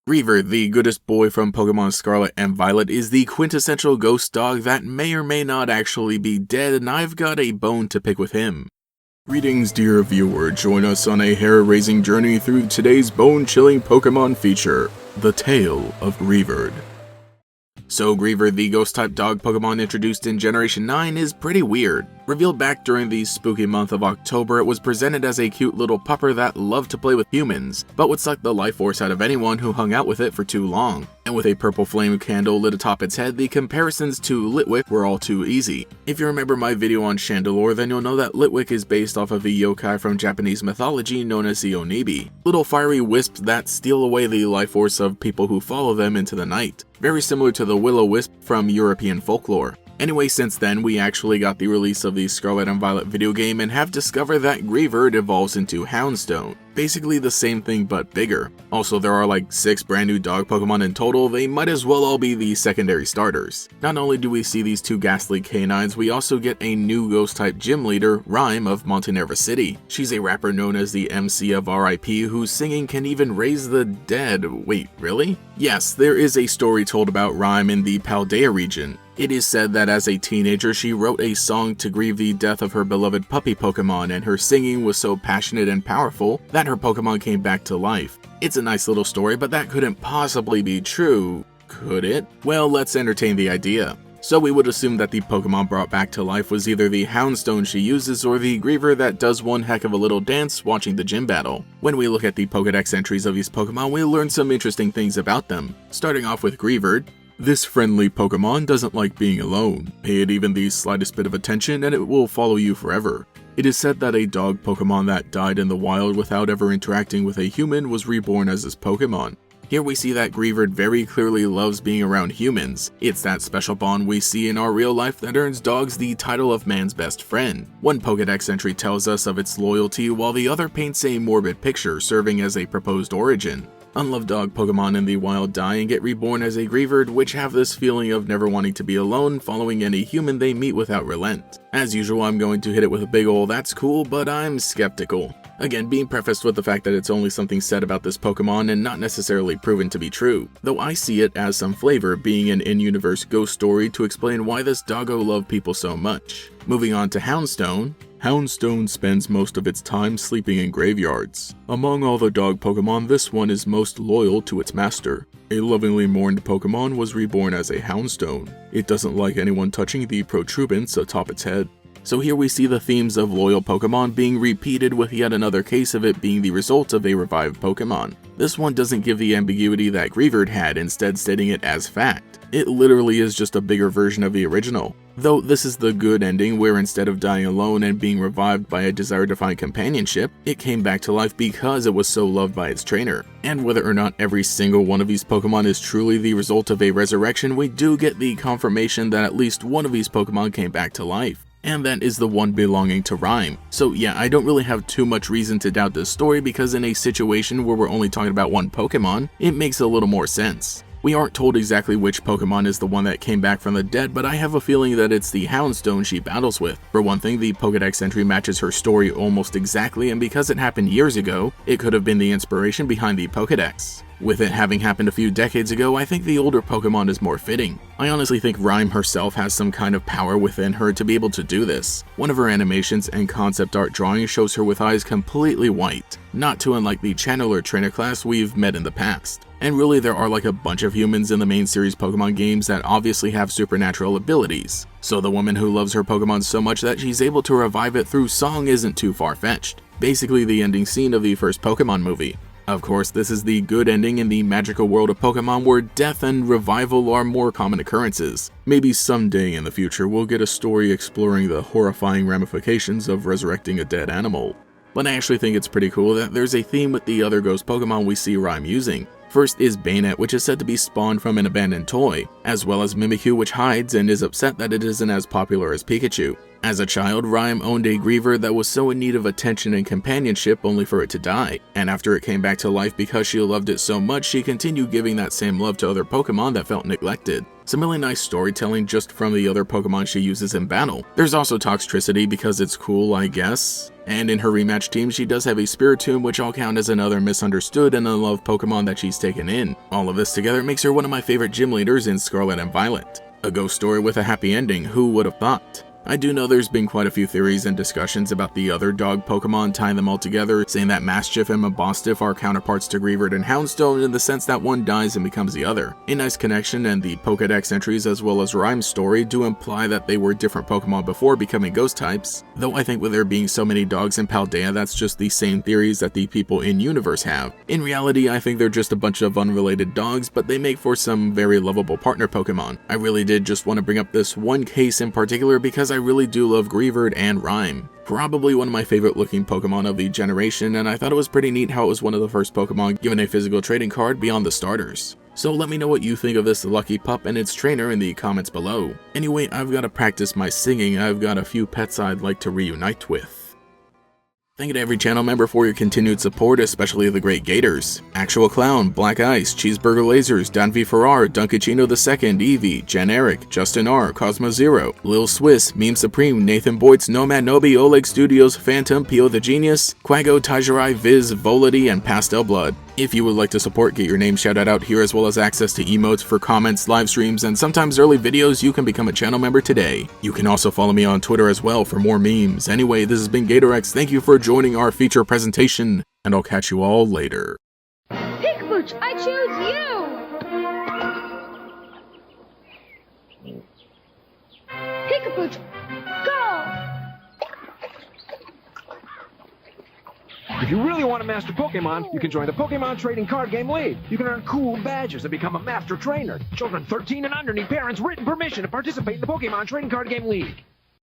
Reaver, the goodest boy from Pokémon Scarlet and Violet, is the quintessential ghost dog that may or may not actually be dead, and I've got a bone to pick with him. Greetings, dear viewer. Join us on a hair-raising journey through today's bone-chilling Pokémon feature, The Tale of Reaver. So Reaver, the ghost-type dog Pokémon introduced in Generation 9, is pretty weird. Revealed back during the spooky month of October, it was presented as a cute little pupper that loved to play with humans, but would suck the life force out of anyone who hung out with it for too long. And with a purple flame candle lit atop its head, the comparisons to Litwick were all too easy. If you remember my video on Chandelure, then you'll know that Litwick is based off of a yokai from Japanese mythology known as the Onibi, little fiery wisps that steal away the life force of people who follow them into the night, very similar to the will-o-wisp from European folklore. Anyway, since then, we actually got the release of the Scarlet and Violet video game and have discovered that Reaver evolves into Houndstone. Basically the same thing but bigger. Also, there are like 6 brand new dog Pokemon in total. They might as well all be the secondary starters. Not only do we see these 2 ghastly canines, we also get a new ghost-type gym leader, Rhyme of Montenerva City. She's a rapper known as the MC of RIP whose singing can even raise the dead. Wait, really? Yes, there is a story told about Rhyme in the Paldea region. It is said that as a teenager, she wrote a song to grieve the death of her beloved puppy Pokemon, and her singing was so passionate and powerful that her Pokemon came back to life. It's a nice little story, but that couldn't possibly be true, could it? Well, let's entertain the idea. So we would assume that the Pokemon brought back to life was either the Houndstone she uses or the Reaver that does one heck of a little dance watching the gym battle. When we look at the Pokédex entries of these Pokemon, we learn some interesting things about them. Starting off with Reaver. This friendly Pokemon doesn't like being alone. Pay it even the slightest bit of attention and it will follow you forever. It is said that a dog Pokemon that died in the wild without ever interacting with a human was reborn as this Pokemon. Here we see that Reaver very clearly loves being around humans. It's that special bond we see in our real life that earns dogs the title of man's best friend. One Pokédex entry tells us of its loyalty, while the other paints a morbid picture, serving as a proposed origin. Unloved dog Pokemon in the wild die and get reborn as a Reaver, which have this feeling of never wanting to be alone, following any human they meet without relent. As usual, I'm going to hit it with a big ol' "that's cool," but I'm skeptical. Again, being prefaced with the fact that it's only something said about this Pokemon and not necessarily proven to be true, though I see it as some flavor, being an in-universe ghost story to explain why this doggo loved people so much. Moving on to Houndstone. Houndstone spends most of its time sleeping in graveyards. Among all the dog Pokemon, this one is most loyal to its master. A lovingly mourned Pokemon was reborn as a Houndstone. It doesn't like anyone touching the protuberance atop its head. So here we see the themes of loyal Pokemon being repeated, with yet another case of it being the result of a revived Pokemon. This one doesn't give the ambiguity that Reaver had, instead stating it as fact. It literally is just a bigger version of the original. Though this is the good ending, where instead of dying alone and being revived by a desire to find companionship, it came back to life because it was so loved by its trainer. And whether or not every single one of these Pokemon is truly the result of a resurrection, we do get the confirmation that at least one of these Pokemon came back to life. And that is the one belonging to Rhyme. So yeah, I don't really have too much reason to doubt this story, because in a situation where we're only talking about one Pokemon, it makes a little more sense. We aren't told exactly which Pokemon is the one that came back from the dead, but I have a feeling that it's the Houndstone she battles with. For one thing, the Pokédex entry matches her story almost exactly, and because it happened years ago, it could have been the inspiration behind the Pokédex. With it having happened a few decades ago, I think the older Pokemon is more fitting. I honestly think Rhyme herself has some kind of power within her to be able to do this. One of her animations and concept art drawings shows her with eyes completely white, not too unlike the Channeler trainer class we've met in the past. And really, there are like a bunch of humans in the main series Pokemon games that obviously have supernatural abilities. So the woman who loves her Pokemon so much that she's able to revive it through song isn't too far-fetched. Basically the ending scene of the first Pokemon movie. Of course, this is the good ending in the magical world of Pokemon, where death and revival are more common occurrences. Maybe someday in the future we'll get a story exploring the horrifying ramifications of resurrecting a dead animal. But I actually think it's pretty cool that there's a theme with the other ghost Pokemon we see Rhyme using. First is Bayonet, which is said to be spawned from an abandoned toy, as well as Mimikyu, which hides and is upset that it isn't as popular as Pikachu. As a child, Rhyme owned a Griever that was so in need of attention and companionship only for it to die, and after it came back to life because she loved it so much, she continued giving that same love to other Pokemon that felt neglected. Some really nice storytelling just from the other Pokemon she uses in battle. There's also Toxtricity because it's cool, I guess. And in her rematch team, she does have a Spiritomb, which I'll count as another misunderstood and unloved Pokemon that she's taken in. All of this together makes her one of my favorite gym leaders in Scarlet and Violet. A ghost story with a happy ending, who would have thought? I do know there's been quite a few theories and discussions about the other dog Pokemon, tying them all together, saying that Mastiff and Mabostiff are counterparts to Greavard and Houndstone in the sense that one dies and becomes the other. A nice connection, and the Pokedex entries as well as Rhyme's story do imply that they were different Pokemon before becoming ghost types, though I think with there being so many dogs in Paldea, that's just the same theories that the people in universe have. In reality, I think they're just a bunch of unrelated dogs, but they make for some very lovable partner Pokemon. I really did just want to bring up this one case in particular because I really do love Greavard and Rhyme. Probably one of my favorite looking Pokemon of the generation, and I thought it was pretty neat how it was one of the first Pokemon given a physical trading card beyond the starters. So let me know what you think of this lucky pup and its trainer in the comments below. Anyway, I've got to practice my singing. I've got a few pets I'd like to reunite with. Thank you to every channel member for your continued support, especially the great Gators. Actual Clown, Black Ice, Cheeseburger Lasers, Don V. Ferrar, Dunkachino II, Eevee, Jen Eric, Justin R, Cosmo Zero, Lil Swiss, Meme Supreme, Nathan Boytz, Nomad Nobi, Oleg Studios, Phantom, Pio the Genius, Quago, Tajirai, Viz, Volity, and Pastel Blood. If you would like to support, get your name shouted out here as well as access to emotes for comments, live streams, and sometimes early videos, you can become a channel member today. You can also follow me on Twitter as well for more memes. Anyway, this has been GatorX, thank you for joining our feature presentation, and I'll catch you all later. Pickabooch, I choose you! Pickabooch, go! If you really want to master Pokemon, you can join the Pokemon Trading Card Game League. You can earn cool badges and become a master trainer. Children 13 and under need parents' written permission to participate in the Pokemon Trading Card Game League.